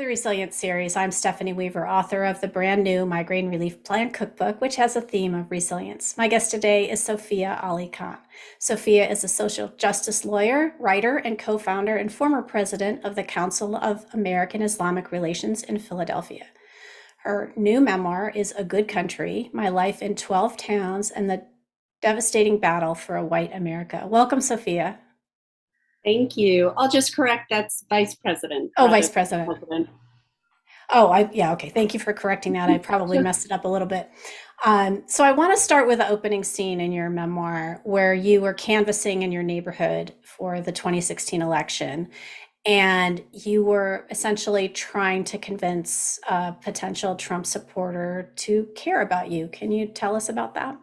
the Resilience series. I'm Stephanie Weaver, author of the brand new Migraine Relief Plan Cookbook, which has a theme of resilience. My guest today is Sofia Ali Kahn. Sofia is a social justice lawyer, writer, and co-founder and former president of the Council of American Islamic Relations in Philadelphia. Her new memoir is A Good Country: My Life in 12 Towns and the Devastating Battle for a White America. Welcome, Sofia. Thank you. I'll just correct that's vice president Oh, rather Vice than President. president. Yeah, okay. Thank you for correcting that. I probably messed it up a little bit. So I want to start with the opening scene in your memoir where you were canvassing in your neighborhood for the 2016 election, and you were essentially trying to convince a potential Trump supporter to care about you. Can you tell us about that?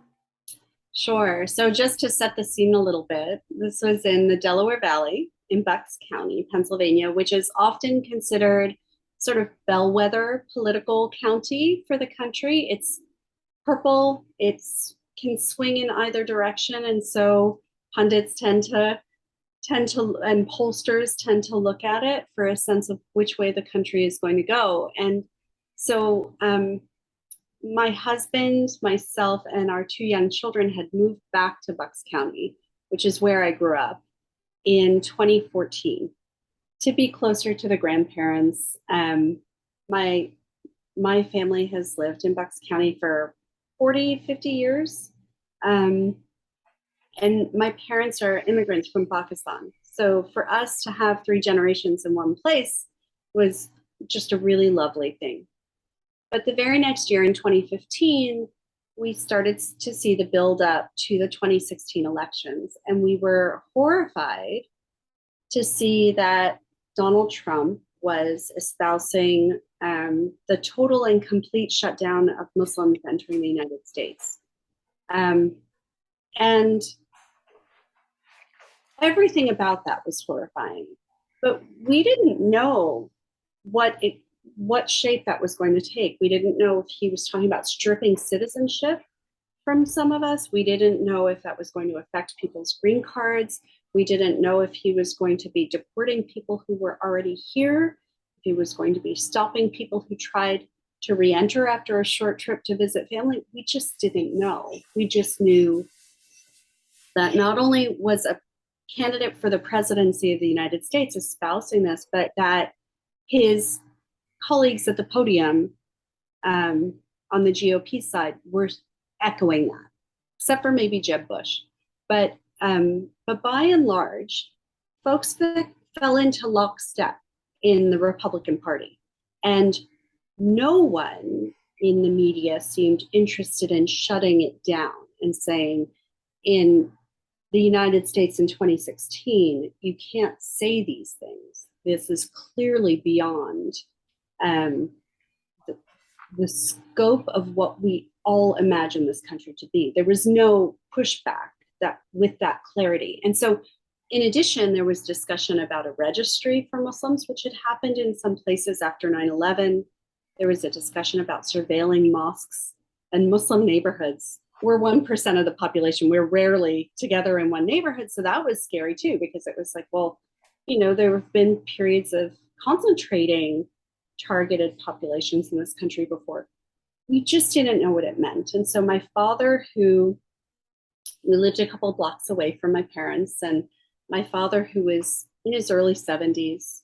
Sure. So just to set the scene a little bit, this was in the Delaware Valley in Bucks County, Pennsylvania, which is often considered sort of bellwether political county for the country. It's purple, it's can swing in either direction, and so pundits tend to and pollsters tend to look at it for a sense of which way the country is going to go. And so my husband, myself, and our two young children had moved back to Bucks County, which is where I grew up, in 2014 to be closer to the grandparents. My my family has lived in Bucks County for 40, 50 years. Um, and my parents are immigrants from Pakistan. So for us to have three generations in one place was just a really lovely thing. But the very next year in 2015, we started to see the build up to the 2016 elections. And we were horrified to see that Donald Trump was espousing the total and complete shutdown of Muslims entering the United States. And everything about that was horrifying. But we didn't know what it what shape that was going to take. We didn't know if he was talking about stripping citizenship from some of us. We didn't know if that was going to affect people's green cards. We didn't know if he was going to be deporting people who were already here, if he was going to be stopping people who tried to re-enter after a short trip to visit family. We just didn't know. We just knew that not only was a candidate for the presidency of the United States espousing this, but that his colleagues at the podium on the GOP side were echoing that, except for maybe Jeb Bush. But by and large, folks that fell into lockstep in the Republican Party, and no one in the media seemed interested in shutting it down and saying, in the United States in 2016, you can't say these things. This is clearly beyond um, the, the scope of what we all imagine this country to be. There was no pushback that with that clarity. And so, in addition, there was discussion about a registry for Muslims, which had happened in some places after 9/11. There was a discussion about surveilling mosques and Muslim neighborhoods. We're 1% of the population. We're rarely together in one neighborhood. So that was scary too, because it was like, well, there have been periods of concentrating targeted populations in this country before. We just didn't know what it meant. And so my father, who we lived a couple of blocks away from my parents, and my father, who was in his early 70s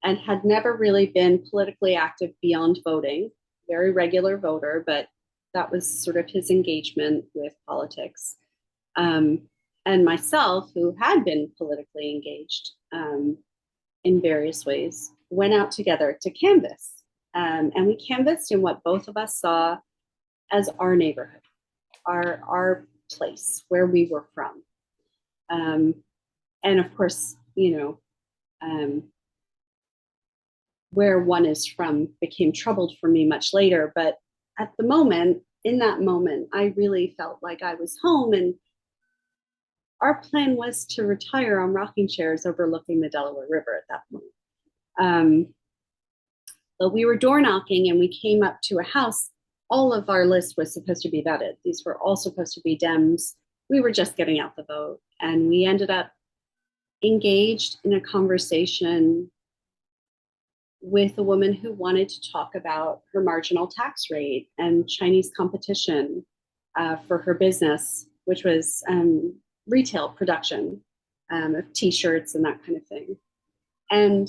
and had never really been politically active beyond voting, very regular voter, but that was sort of his engagement with politics. And myself, who had been politically engaged in various ways, went out together to canvass. And we canvassed in what both of us saw as our neighborhood, our place where we were from. And of course, where one is from became troubled for me much later. But at the moment, in that moment, I really felt like I was home. And our plan was to retire on rocking chairs overlooking the Delaware River at that point. But we were door knocking and we came up to a house. All of our list was supposed to be vetted. These were all supposed to be Dems. We were just getting out the vote. And we ended up engaged in a conversation with a woman who wanted to talk about her marginal tax rate and Chinese competition for her business, which was retail production of t-shirts and that kind of thing. And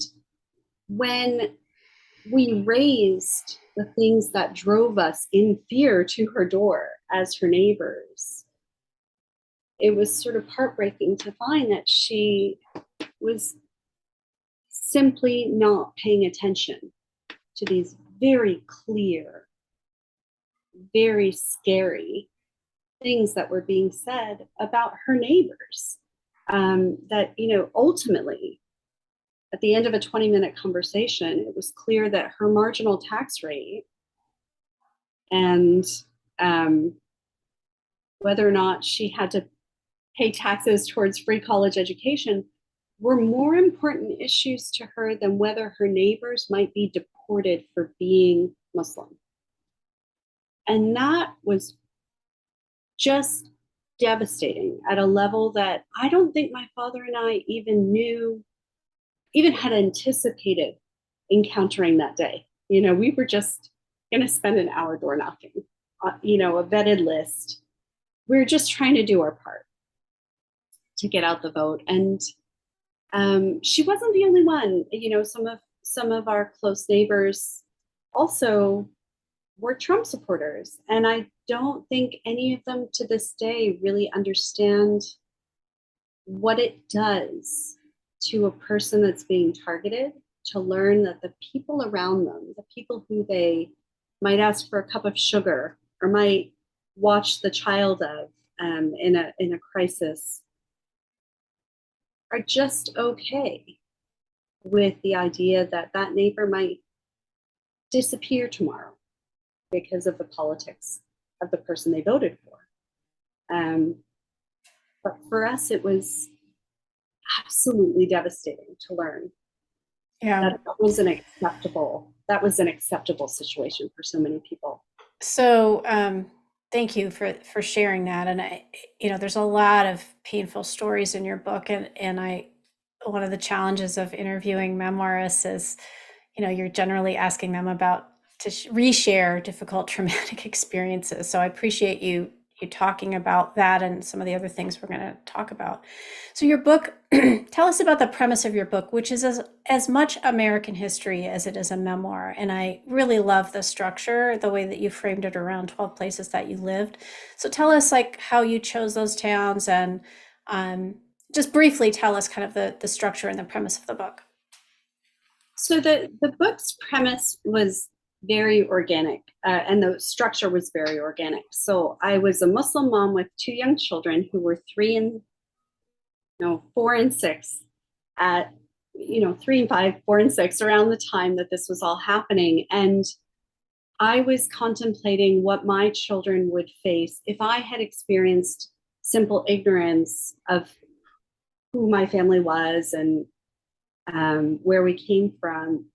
when we raised the things that drove us in fear to her door as her neighbors, it was sort of heartbreaking to find that she was simply not paying attention to these very clear, very scary things that were being said about her neighbors. That, ultimately, at the end of a 20-minute conversation, it was clear that her marginal tax rate and whether or not she had to pay taxes towards free college education were more important issues to her than whether her neighbors might be deported for being Muslim. And that was just devastating at a level that I don't think my father and I even had anticipated encountering that day. We were just going to spend an hour door knocking, a vetted list. We were just trying to do our part to get out the vote. And she wasn't the only one. Some of our close neighbors also were Trump supporters. And I don't think any of them to this day really understand what it does to a person that's being targeted to learn that the people around them, the people who they might ask for a cup of sugar or might watch the child of in a crisis, are just okay with the idea that that neighbor might disappear tomorrow because of the politics of the person they voted for. But for us, it was absolutely devastating to learn that that was an acceptable situation for so many people. So, thank you for sharing that. And there's a lot of painful stories in your book, and one of the challenges of interviewing memoirists is, you're generally asking them to reshare difficult traumatic experiences. So I appreciate you talking about that and some of the other things we're going to talk about. So your book, tell us about the premise of your book, which is as much American history as it is a memoir. And I really love the structure, the way that you framed it around 12 places that you lived. So tell us how you chose those towns, and just briefly tell us kind of the structure and the premise of the book. So the book's premise was very organic, and the structure was very organic. So I was a Muslim mom with two young children who were 4 and 6 at 3 and 5, 4 and 6 around the time that this was all happening. And I was contemplating what my children would face if I had experienced simple ignorance of who my family was and where we came from.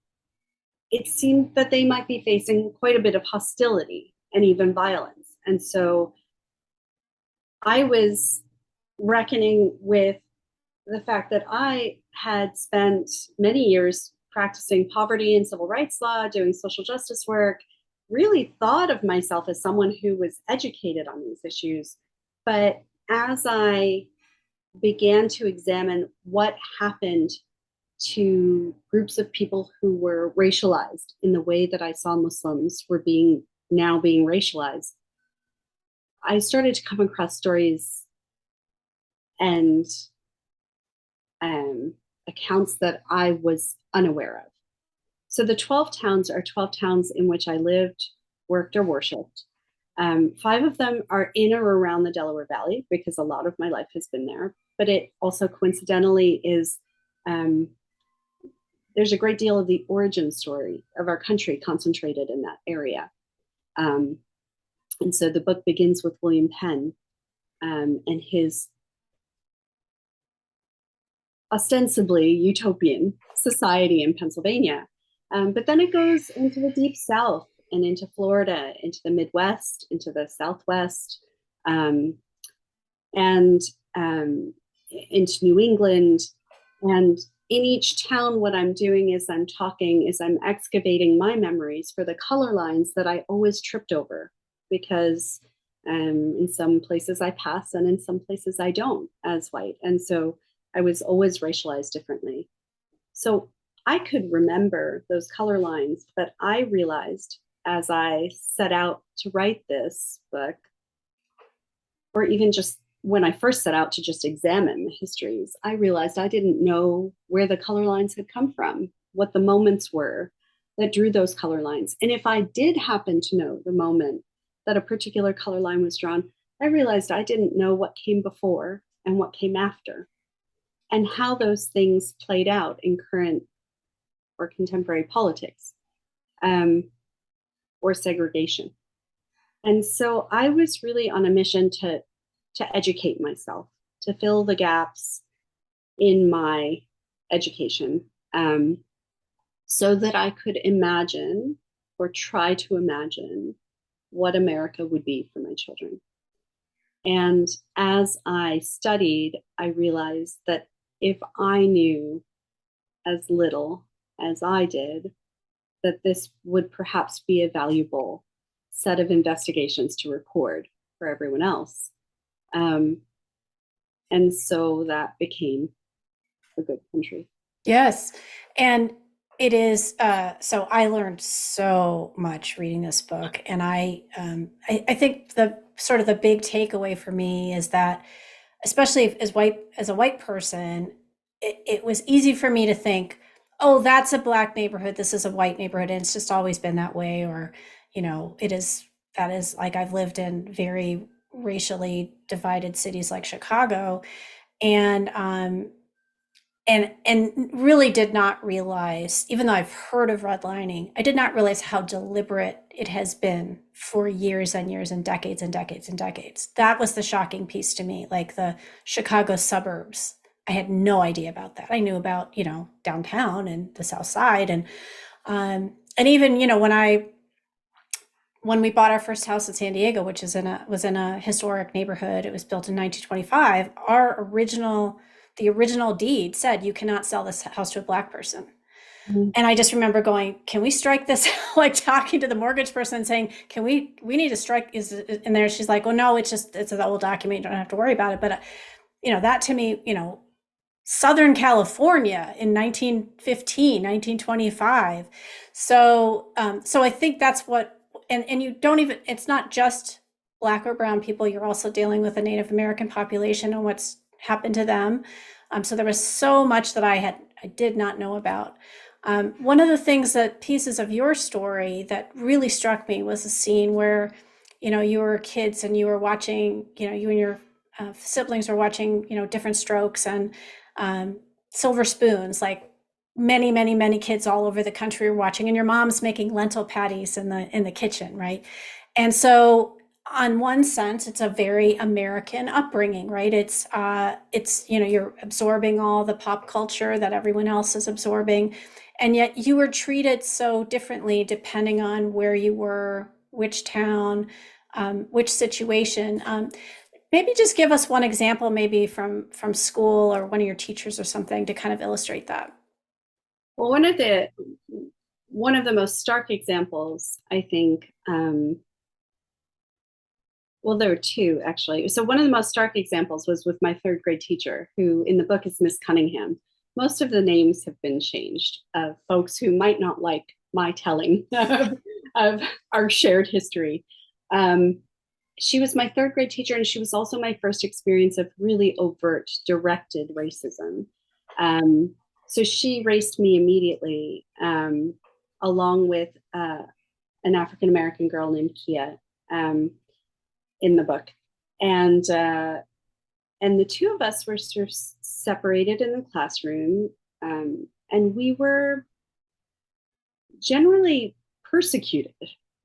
It seemed that they might be facing quite a bit of hostility and even violence. And so I was reckoning with the fact that I had spent many years practicing poverty and civil rights law, doing social justice work, really thought of myself as someone who was educated on these issues. But as I began to examine what happened to groups of people who were racialized in the way that I saw Muslims were now being racialized, I started to come across stories and accounts that I was unaware of. So the 12 towns are 12 towns in which I lived, worked, or worshiped. 5 of them are in or around the Delaware Valley because a lot of my life has been there. But it also coincidentally is there's a great deal of the origin story of our country concentrated in that area. And so the book begins with William Penn and his ostensibly utopian society in Pennsylvania. But then it goes into the deep South and into Florida, into the Midwest, into the Southwest, and into New England. And in each town, what I'm doing is I'm excavating my memories for the color lines that I always tripped over, because in some places I pass and in some places I don't as white. And so I was always racialized differently. So I could remember those color lines, but I realized as I set out to write this book, or even just when I first set out to just examine the histories, I realized I didn't know where the color lines had come from, what the moments were that drew those color lines. And if I did happen to know the moment that a particular color line was drawn, I realized I didn't know what came before and what came after, and how those things played out in current or contemporary politics, um, or segregation. And so I was really on a mission to educate myself, to fill the gaps in my education, so that I could imagine, or try to imagine, what America would be for my children. And as I studied, I realized that if I knew as little as I did, that this would perhaps be a valuable set of investigations to record for everyone else. Um, and so that became A Good Country. Yes. And it is, so I learned so much reading this book. And I think the sort of the big takeaway for me is that, especially as a white person, it was easy for me to think, oh, that's a black neighborhood, this is a white neighborhood, and it's just always been that way. Or, that is, like, I've lived in very racially divided cities like Chicago, and really did not realize, even though I've heard of redlining, I did not realize how deliberate it has been for years and years and decades and decades and decades. That was the shocking piece to me. Like the Chicago suburbs, I had no idea about that. I knew about, downtown and the South Side, and even, when we bought our first house in San Diego, which was in a historic neighborhood. It was built in 1925. The original deed said you cannot sell this house to a black person. Mhm. And I just remember going, can we strike this? Like talking to the mortgage person saying, we need to strike is in there. She's like, oh no, it's an old document. You don't have to worry about it. But, that to me, Southern California in 1915, 1925. So I think that's what, and you don't even, it's not just black or brown people. You're also dealing with the Native American population and what's happened to them. So there was so much that I did not know about. One of the things that pieces of your story that really struck me was a scene where, you were kids and you were watching, you and your siblings were watching, different strokes and silver spoons, like many, many, many kids all over the country are watching, and your mom's making lentil patties in the kitchen, right? And so, on one sense, it's a very American upbringing, right? It's you're absorbing all the pop culture that everyone else is absorbing, and yet you were treated so differently depending on where you were, which town, which situation. Maybe just give us one example, maybe from school or one of your teachers or something, to kind of illustrate that. Well, one of the most stark examples, I think, well, there were two actually. So one of the most stark examples was with my third grade teacher, who in the book is Miss Cunningham. Most of the names have been changed of folks who might not like my telling of our shared history. She was my third grade teacher, and she was also my first experience of really overt, directed racism. Um, so she raced me immediately, along with an African American girl named Kia, in the book, and and the two of us were sort of separated in the classroom, and we were generally persecuted,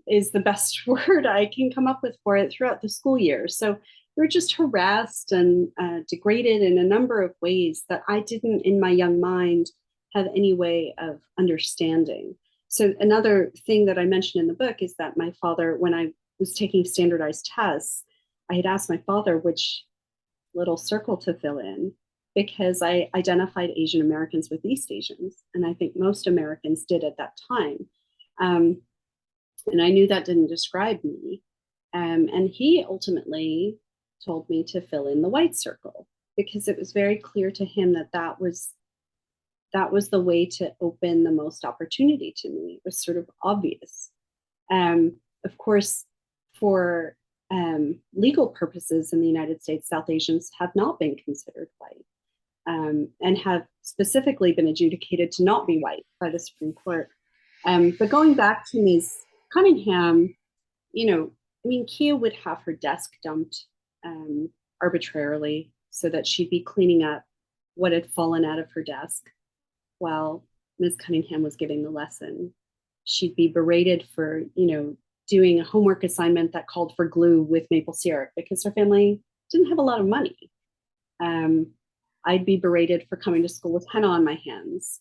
is the best word I can come up with for it, throughout the school year. So we were just harassed and degraded in a number of ways that I didn't, in my young mind, have any way of understanding. So another thing that I mentioned in the book is that my father, when I was taking standardized tests, I had asked my father which little circle to fill in. because I identified Asian Americans with East Asians, and I think most Americans did at that time. Um, and I knew that didn't describe me. And he ultimately told me to fill in the white circle because it was very clear to him that that was the way to open the most opportunity to me. It was sort of obvious. Of course, for legal purposes in the United States, South Asians have not been considered white, and have specifically been adjudicated to not be white by the Supreme Court. But going back to Ms. Cunningham, you know, I mean, Kia would have her desk dumped um, arbitrarily so that she'd be cleaning up what had fallen out of her desk while Ms. Cunningham was giving the lesson. She'd be berated for, doing a homework assignment that called for glue with maple syrup because her family didn't have a lot of money. Um, I'd be berated for coming to school with henna on my hands,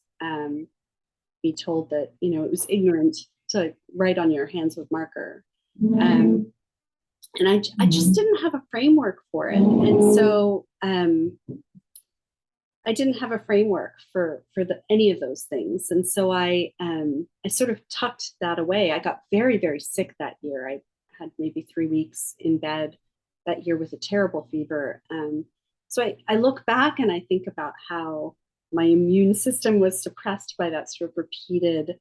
be told that, it was ignorant to write on your hands with marker. And I just didn't have a framework for it. And so I didn't have a framework for any of those things. And so I sort of tucked that away. I got very, very sick that year. I had maybe 3 weeks in bed that year with a terrible fever. So I look back and I think about how my immune system was suppressed by that sort of repeated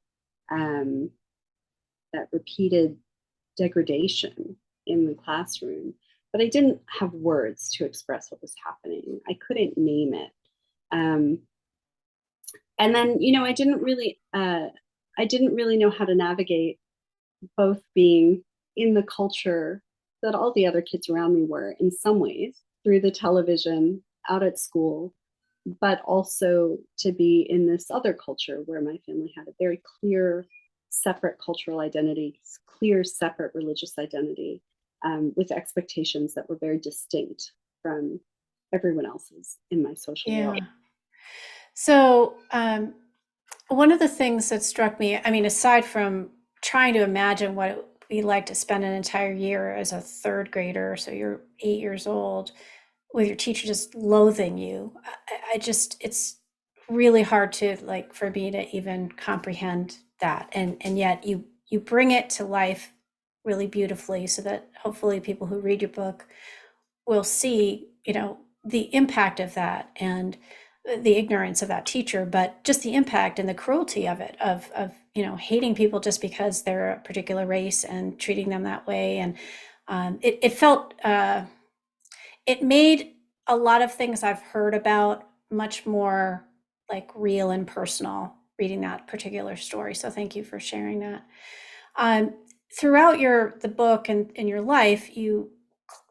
degradation in the classroom. But I didn't have words to express what was happening. I couldn't name it. And then, I didn't really know how to navigate both being in the culture that all the other kids around me were in some ways through the television out at school, but also to be in this other culture where my family had a very clear, separate cultural identity, clear, separate religious identity, with expectations that were very distinct from everyone else's in my social world. Yeah. So, one of the things that struck me, I mean, aside from trying to imagine what it would be like to spend an entire year as a third grader, so you're 8 years old, with your teacher just loathing you, I just, it's really hard to like for me to even comprehend that. And yet you bring it to life really beautifully so that hopefully people who read your book will see, the impact of that and the ignorance of that teacher, but just the impact and the cruelty of it, of hating people just because they're a particular race and treating them that way. And it felt it made a lot of things I've heard about much more like real and personal reading that particular story. So thank you for sharing that. Um, Throughout the book and in your life, you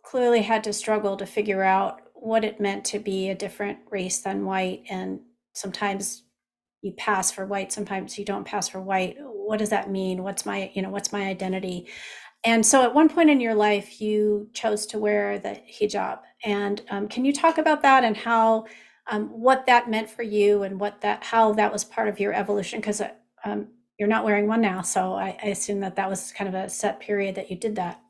clearly had to struggle to figure out what it meant to be a different race than white, and sometimes you pass for white, sometimes you don't pass for white. What does that mean? What's my identity? And so at one point in your life, you chose to wear the hijab. And can you talk about that and how, what that meant for you and how that was part of your evolution? Because you're not wearing one now. So I assume that was kind of a set period that you did that.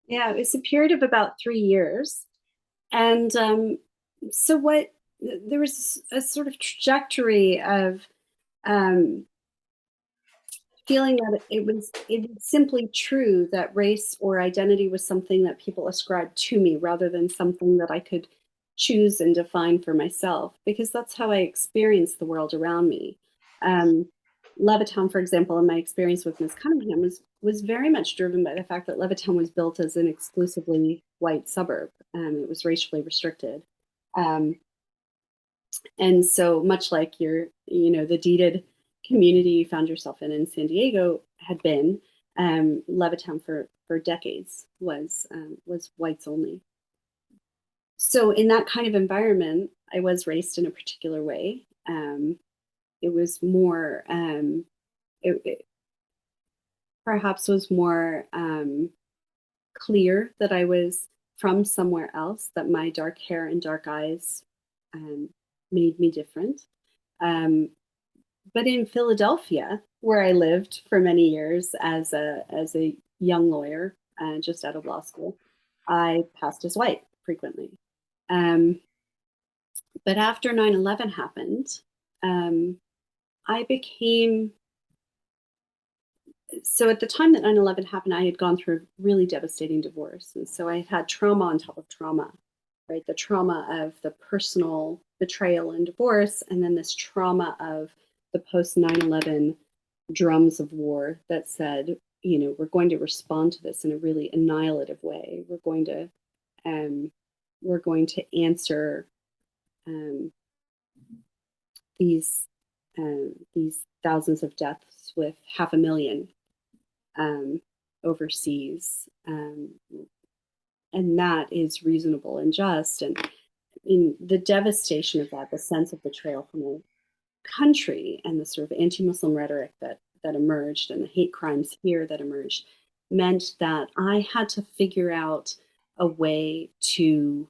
Yeah, it was a period of about 3 years. And so there was a sort of trajectory of um, feeling that it was simply true that race or identity was something that people ascribed to me rather than something that I could choose and define for myself, because that's how I experienced the world around me. Levittown, for example, in my experience with Ms. Cunningham was very much driven by the fact that Levittown was built as an exclusively white suburb. It was racially restricted. And so much like the deeded community you found yourself in San Diego had been, Levittown for decades was whites only. So in that kind of environment, I was raised in a particular way. It was more, it perhaps was more clear that I was from somewhere else, that my dark hair and dark eyes made me different. But in Philadelphia, where I lived for many years as a young lawyer, just out of law school, I passed as white frequently. But after 9/11 happened, um, I became so at the time that 9/11 happened, I had gone through a really devastating divorce. And so I had had trauma on top of trauma, right? The trauma of the personal betrayal and divorce, and then this trauma of the post 9/11 drums of war that said, we're going to respond to this in a really annihilative way. Um, we're going to answer um, these thousands of deaths with 500,000 um, overseas. And that is reasonable and just. And in the devastation of that, the sense of betrayal from the country and the sort of anti-Muslim rhetoric that emerged and the hate crimes here that emerged meant that I had to figure out a way to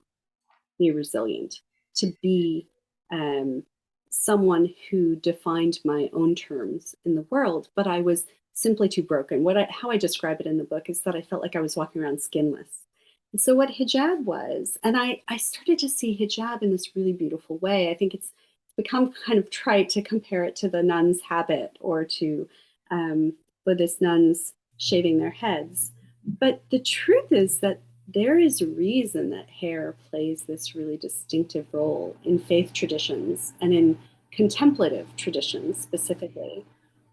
be resilient, to be um, someone who defined my own terms in the world, but I was simply too broken. How I describe it in the book is that I felt like I was walking around skinless. And so what hijab was, and I started to see hijab in this really beautiful way. I think it's become kind of trite to compare it to the nun's habit or to Buddhist nuns shaving their heads. But the truth is that there is a reason that hair plays this really distinctive role in faith traditions and in contemplative traditions specifically.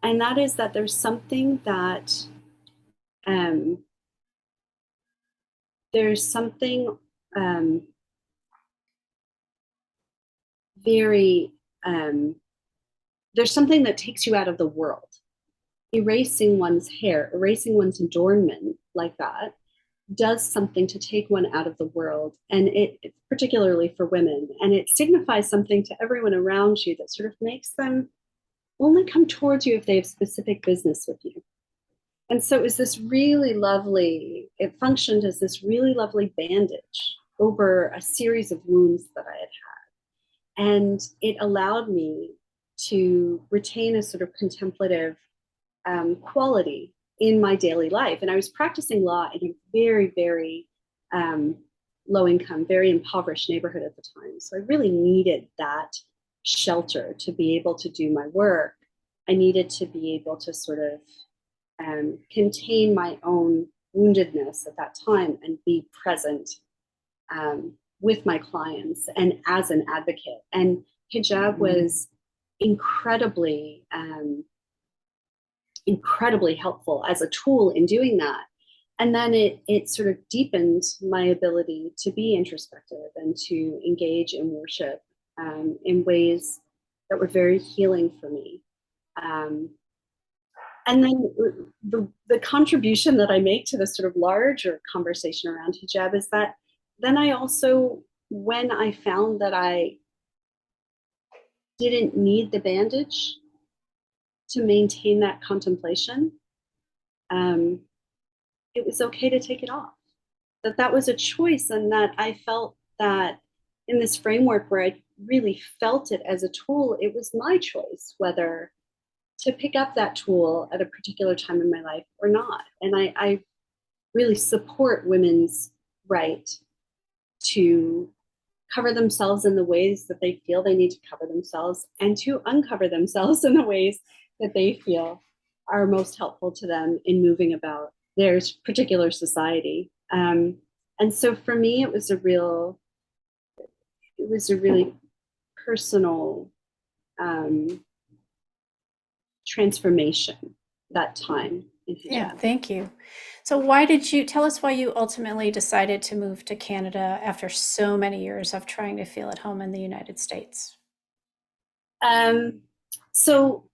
And that is that um, there's something very, there's something that takes you out of the world. Erasing one's hair, erasing one's adornment like that does something to take one out of the world, and it particularly for women, and it signifies something to everyone around you that sort of makes them only come towards you if they have specific business with you. And so it functioned as this really lovely bandage over a series of wounds that I had. And it allowed me to retain a sort of contemplative quality in my daily life. And I was practicing law in a very, very low income, very impoverished neighborhood at the time. So I really needed that shelter to be able to do my work. I needed to be able to sort of contain my own woundedness at that time and be present with my clients and as an advocate. And hijab was incredibly incredibly helpful as a tool in doing that. And then it sort of deepened my ability to be introspective and to engage in worship in ways that were very healing for me. And then the contribution that I make to this sort of larger conversation around hijab is that then I also, when I found that I didn't need the bandage to maintain that contemplation, it was okay to take it off. That was a choice, and that I felt that in this framework where I really felt it as a tool, it was my choice whether to pick up that tool at a particular time in my life or not. And I really support women's right to cover themselves in the ways that they feel they need to cover themselves and to uncover themselves in the ways that they feel are most helpful to them in moving about their particular society. And so for me, it was a really personal transformation, that time in hijab. Yeah, thank you. So why did you tell us why you ultimately decided to move to Canada after so many years of trying to feel at home in the United States? So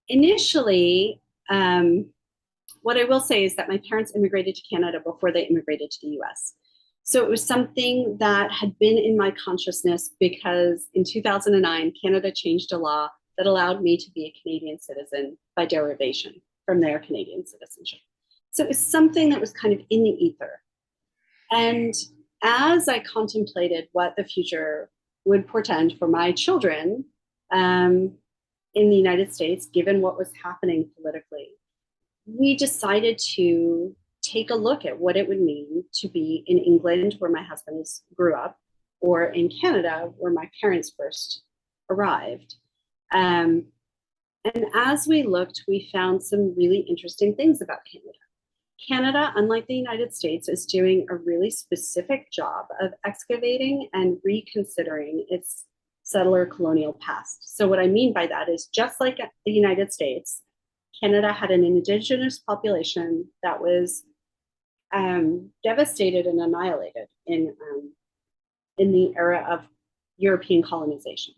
initially, what I will say is that my parents immigrated to Canada before they immigrated to the US. So it was something that had been in my consciousness because in 2009, Canada changed a law that allowed me to be a Canadian citizen by derivation from their Canadian citizenship. So it was something that was kind of in the ether. And as I contemplated what the future would portend for my children in the United States, given what was happening politically, we decided to take a look at what it would mean to be in England, where my husband grew up, or in Canada, where my parents first arrived. Um, and as we looked, we found some really interesting things about Canada. Canada, unlike the United States, is doing a really specific job of excavating and reconsidering its settler colonial past. So, what I mean by that is just like the United States, Canada had an indigenous population that was devastated and annihilated in the era of European colonization.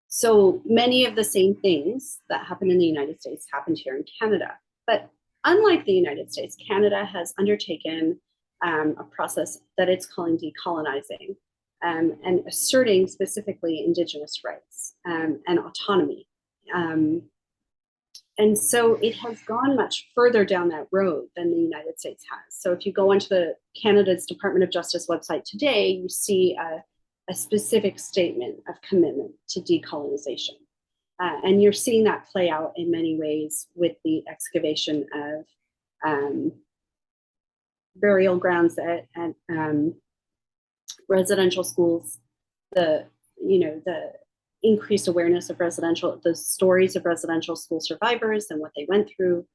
So many of the same things that happened in the United States happened here in Canada. But unlike the United States, Canada has undertaken a process that it's calling decolonizing and asserting specifically Indigenous rights and autonomy. And so it has gone much further down that road than the United States has. So if you go onto the Canada's Department of Justice website today, you see a specific statement of commitment to decolonization. And you're seeing that play out in many ways with the excavation of burial grounds at residential schools, the increased awareness of the stories of residential school survivors and what they went through.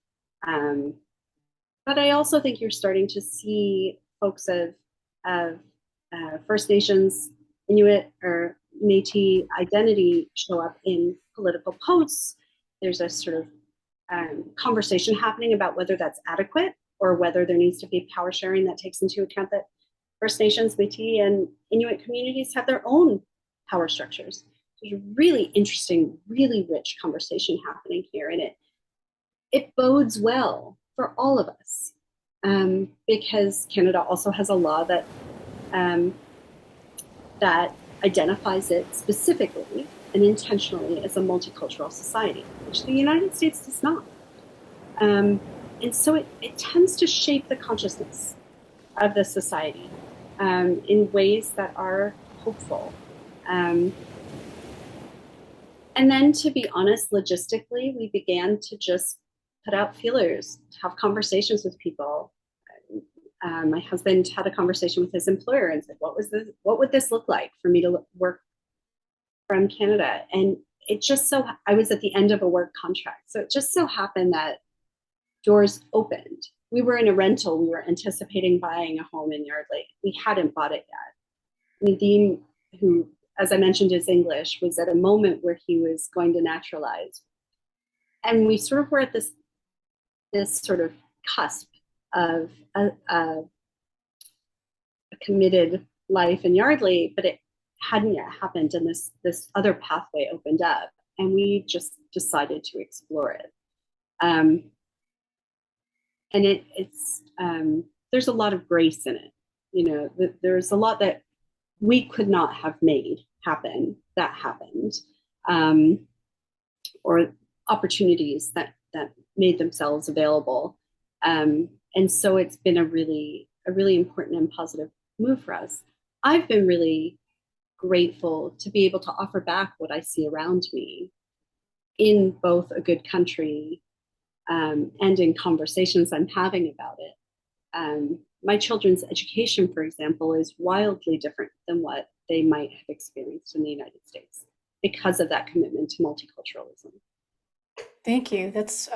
But I also think you're starting to see folks of First Nations, Inuit, or Métis identity show up in political posts. There's a sort of conversation happening about whether that's adequate or whether there needs to be power sharing that takes into account that First Nations, Métis, and Inuit communities have their own power structures. There's a really interesting, really rich conversation happening here, and it bodes well for all of us because Canada also has a law that that identifies it specifically and intentionally as a multicultural society, which the United States does not. And so it tends to shape the consciousness of the society in ways that are hopeful. And then, to be honest, logistically, we began to just put out feelers, to have conversations with people. My husband had a conversation with his employer and said, what would this look like for me to work from Canada? And I was at the end of a work contract. So it just so happened that doors opened. We were in a rental. We were anticipating buying a home in Yardley. We hadn't bought it yet. Nadine, who, as I mentioned, is English, was at a moment where he was going to naturalize. And we sort of were at this sort of cusp of a committed life in Yardley, but it hadn't yet happened, and this other pathway opened up, and we just decided to explore it. And it's there's a lot of grace in it. There's a lot that we could not have made happen that happened, or opportunities that made themselves available. And so it's been a really important and positive move for us. I've been really grateful to be able to offer back what I see around me in both a good country and in conversations I'm having about it. My children's education, for example, is wildly different than what they might have experienced in the United States because of that commitment to multiculturalism. Thank you. That's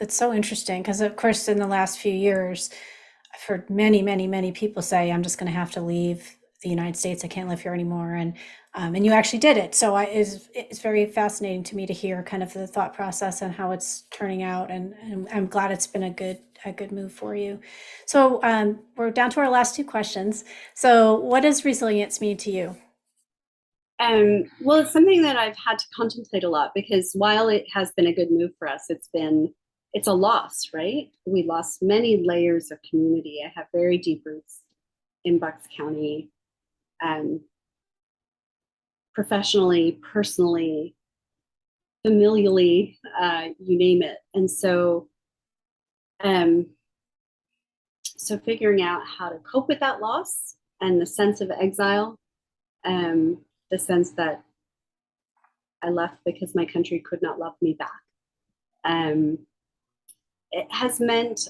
so interesting because, of course, in the last few years, I've heard many, many, many people say, "I'm just going to have to leave the United States. I can't live here anymore." And you actually did it. So it's very fascinating to me to hear kind of the thought process and how it's turning out. And I'm glad it's been a good move for you. So we're down to our last two questions. So what does resilience mean to you? Well, it's something that I've had to contemplate a lot because while it has been a good move for us, it's a loss, right? We lost many layers of community. I have very deep roots in Bucks County, professionally, personally, familially, you name it. And so figuring out how to cope with that loss and the sense of exile, the sense that I left because my country could not love me back. It has meant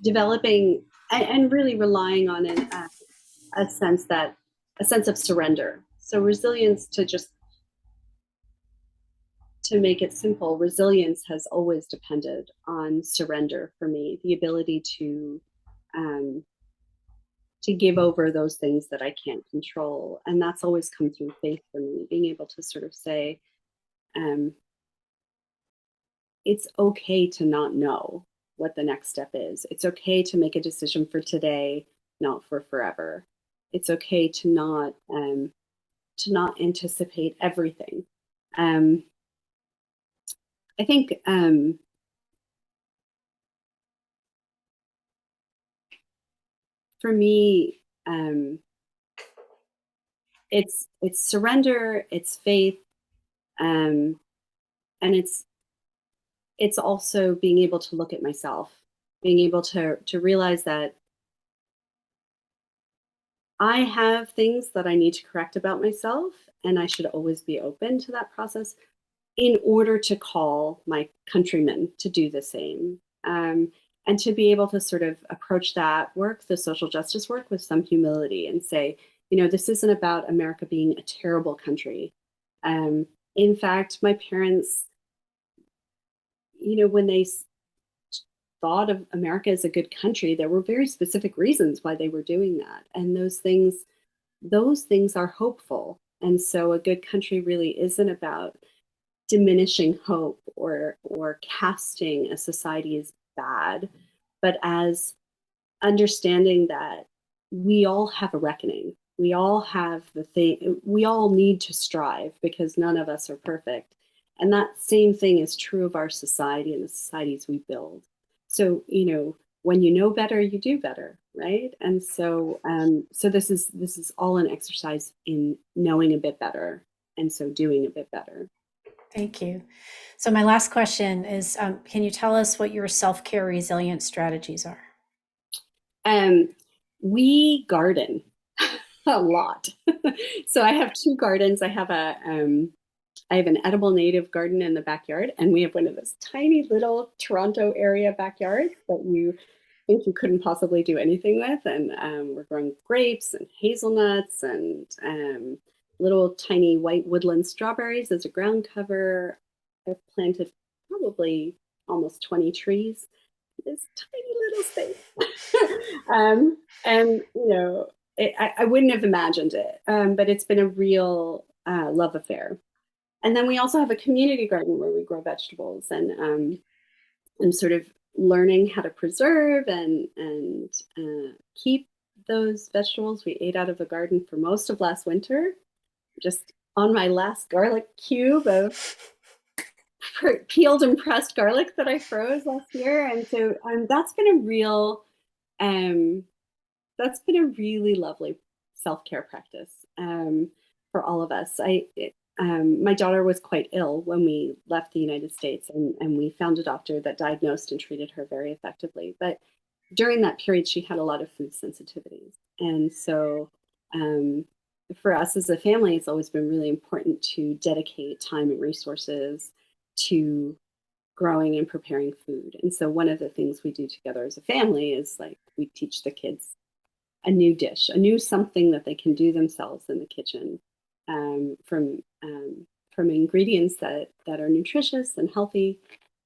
developing and really relying on a sense that a sense of surrender. So resilience, to make it simple, resilience has always depended on surrender for me, the ability um, to give over those things that I can't control. And that's always come through faith for me, being able to sort of say, um, it's okay to not know what the next step is. It's okay to make a decision for today, not for forever. It's okay to not anticipate everything. Um, I think for me, it's surrender, it's faith, um, and it's also being able to look at myself, being able to realize that I have things that I need to correct about myself, and I should always be open to that process in order to call my countrymen to do the same. And to be able to sort of approach that work, the social justice work, with some humility and say, this isn't about America being a terrible country. Um, in fact, my parents, when they thought of America as a good country, there were very specific reasons why they were doing that. And those things are hopeful. And so a good country really isn't about diminishing hope or casting a society as bad, but as understanding that we all have a reckoning. We all have the thing, we all need to strive because none of us are perfect. And that same thing is true of our society and the societies we build. So, when you know better, you do better, right? And so this is all an exercise in knowing a bit better, and so doing a bit better. Thank you. So my last question is, can you tell us what your self-care resilience strategies are? Um, we garden a lot. So I have two gardens. I have an edible native garden in the backyard, and we have one of those tiny little Toronto area backyards that you think you couldn't possibly do anything with. And we're growing grapes and hazelnuts and little tiny white woodland strawberries as a ground cover. I've planted probably almost 20 trees in this tiny little space. And, I wouldn't have imagined it, but it's been a real love affair. And then we also have a community garden where we grow vegetables, and I'm sort of learning how to preserve and keep those vegetables we ate out of the garden for most of last winter. Just on my last garlic cube of peeled and pressed garlic that I froze last year, and so um, that's been a really lovely self-care practice for all of us. My daughter was quite ill when we left the United States, and we found a doctor that diagnosed and treated her very effectively. But during that period, she had a lot of food sensitivities. And so for us as a family, it's always been really important to dedicate time and resources to growing and preparing food. And so one of the things we do together as a family is like we teach the kids a new dish, a new something that they can do themselves in the kitchen, um, from from ingredients that are nutritious and healthy.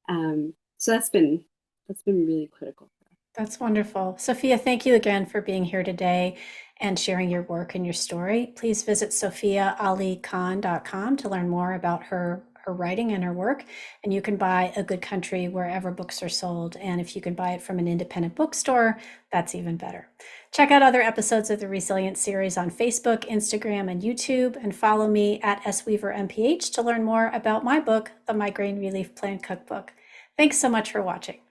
So that's been really critical. That's wonderful. Sophia, thank you again for being here today and sharing your work and your story. Please visit sofiaalikahn.com to learn more about her writing and her work. And you can buy A Good Country wherever books are sold. And if you can buy it from an independent bookstore, that's even better. Check out other episodes of the Resilience series on Facebook, Instagram, and YouTube, and follow me at SWeaverMPH to learn more about my book, The Migraine Relief Plan Cookbook. Thanks so much for watching.